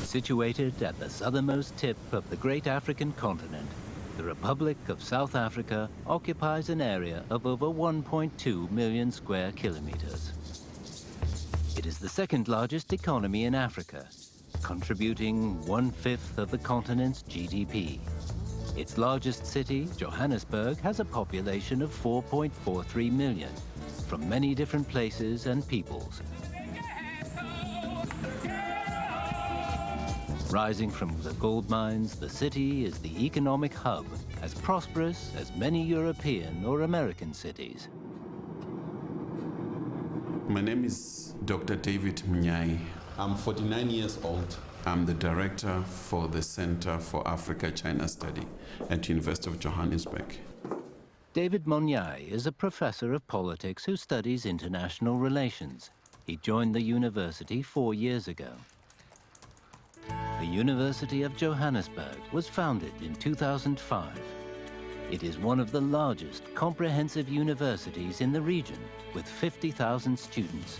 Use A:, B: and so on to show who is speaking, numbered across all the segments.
A: Situated at the southernmost tip of the great African continent, the Republic of South Africa occupies an area of over 1.2 million square kilometers. It is the second largest economy in Africa, contributing 1/5 of the continent's GDP. Its largest city, Johannesburg, has a population of 4.43 million, from many different places and peoples. Rising from the gold mines, the city is the economic hub, as prosperous as many European or American cities.
B: My name is Dr. David Monyae. I'm 49 years old. I'm the director for the Center for Africa-China Study at University of Johannesburg.
A: David Monyae is a professor of politics who studies international relations. He joined the university 4 years ago. The University of Johannesburg was founded in 2005. It is one of the largest comprehensive universities in the region, with 50,000 students.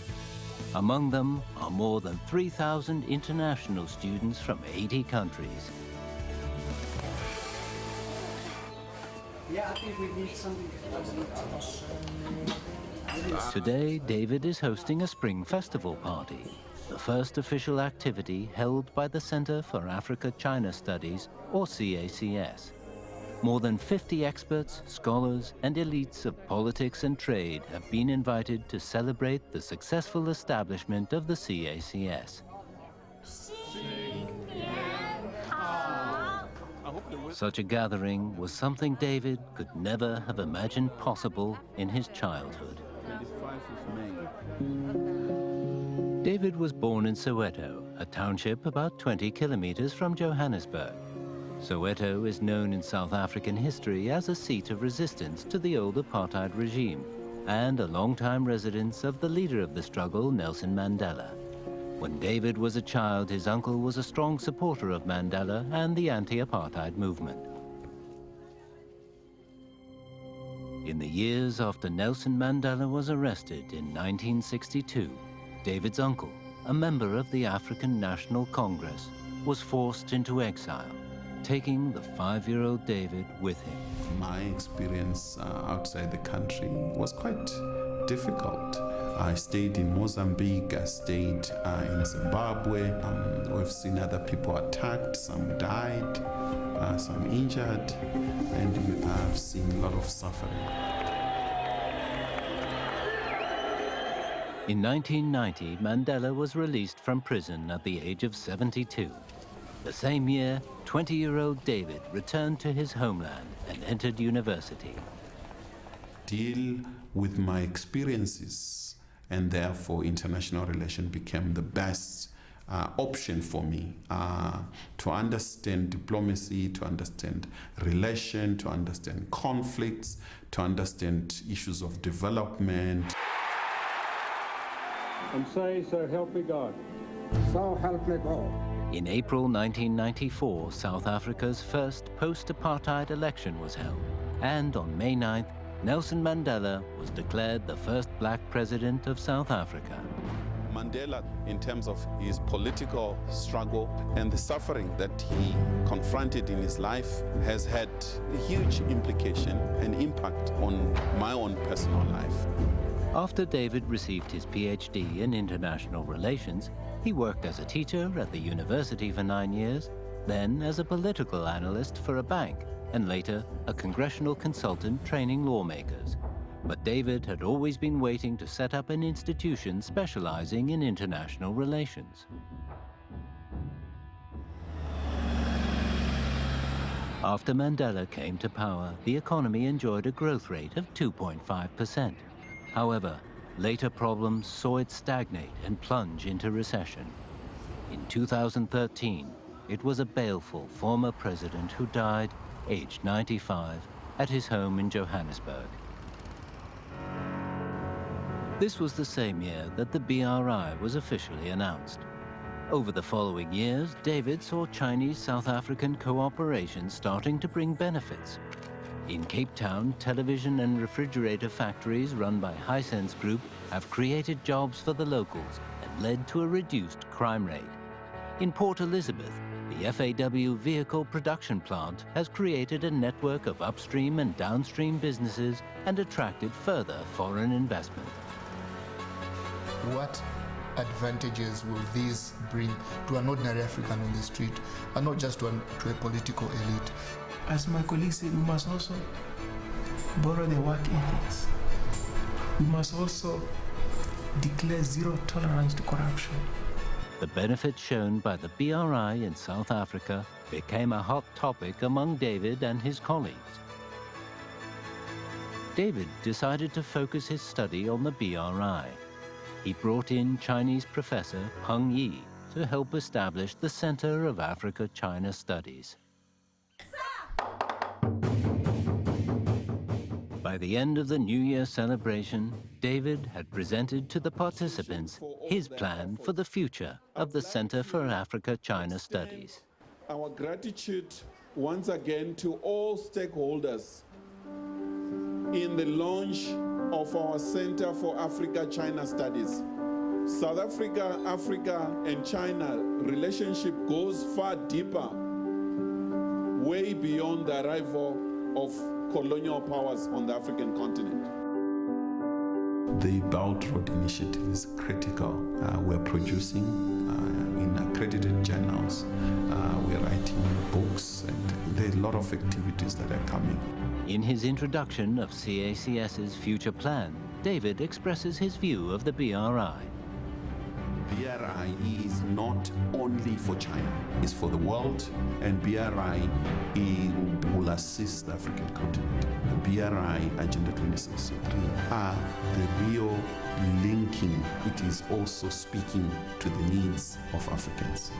A: Among them are more than 3,000 international students from 80 countries.
C: Yeah, I think we need something.
A: Today, David is hosting a spring festival party, the first official activity held by the Center for Africa-China Studies, or CACS. More than 50 experts, scholars, and elites of politics and trade have been invited to celebrate the successful establishment of the CACS. Such a gathering was something David could never have imagined possible in his childhood. David was born in Soweto, a township about 20 kilometers from Johannesburg. Soweto is known in South African history as a seat of resistance to the old apartheid regime and a long-time residence of the leader of the struggle, Nelson Mandela. When David was a child, his uncle was a strong supporter of Mandela and the anti-apartheid movement. In the years after Nelson Mandela was arrested in 1962, David's uncle, a member of the African National Congress, was forced into exile, taking the 5-year-old David with him.
B: My experience outside the country was quite difficult. I stayed in Mozambique, I stayed in Zimbabwe. We've seen other people attacked, some died, some injured, and I've seen a lot of suffering.
A: In 1990, Mandela was released from prison at the age of 72. The same year, 20-year-old David returned to his homeland and entered university.
B: Deal with my experiences, and therefore international relations became the best option for me to understand diplomacy, to understand relation, to understand conflicts, to understand issues of development.
D: And say, so help me God.
C: So help me God.
A: In April 1994, South Africa's first post-apartheid election was held, and on May 9th, Nelson Mandela was declared the first black president of South Africa.
B: Mandela, in terms of his political struggle and the suffering that he confronted in his life, has had a huge implication and impact on my own personal life.
A: After David received his PhD in international relations, he worked as a teacher at the university for 9 years, then as a political analyst for a bank, and later a congressional consultant training lawmakers. But David had always been waiting to set up an institution specializing in international relations. After Mandela came to power, the economy enjoyed a growth rate of 2.5%. However, later problems saw it stagnate and plunge into recession. In 2013, it was a baleful former president who died, aged 95, at his home in Johannesburg. This was the same year that the BRI was officially announced. Over the following years, David saw Chinese-South African cooperation starting to bring benefits. In Cape Town, television and refrigerator factories run by Hisense Group have created jobs for the locals and led to a reduced crime rate. In Port Elizabeth, the FAW vehicle production plant has created a network of upstream and downstream businesses and attracted further foreign investment.
E: What advantages will this bring to an ordinary African on the street, and not just to a political elite?
F: As my colleague said, we must also borrow the work ethics. We must also declare zero tolerance to corruption.
A: The benefits shown by the BRI in South Africa became a hot topic among David and his colleagues. David decided to focus his study on the BRI. He brought in Chinese professor Peng Yi to help establish the Center of Africa-China Studies. By the end of the New Year celebration, David had presented to the participants his plan for the future of the Center for Africa-China Studies.
B: Our gratitude once again to all stakeholders in the launch of our Center for Africa-China Studies. South Africa, Africa, and China relationship goes far deeper, way beyond the arrival of colonial powers on the African continent. The Belt Road Initiative is critical. We're producing in accredited journals, we're writing books, and there are a lot of activities that are coming.
A: In his introduction of CACS's future plan, David expresses his view of the BRI.
B: BRI is not only for China, it's for the world, and BRI will assist the African continent. The BRI Agenda 2063 are the real linking. It is also speaking to the needs of Africans.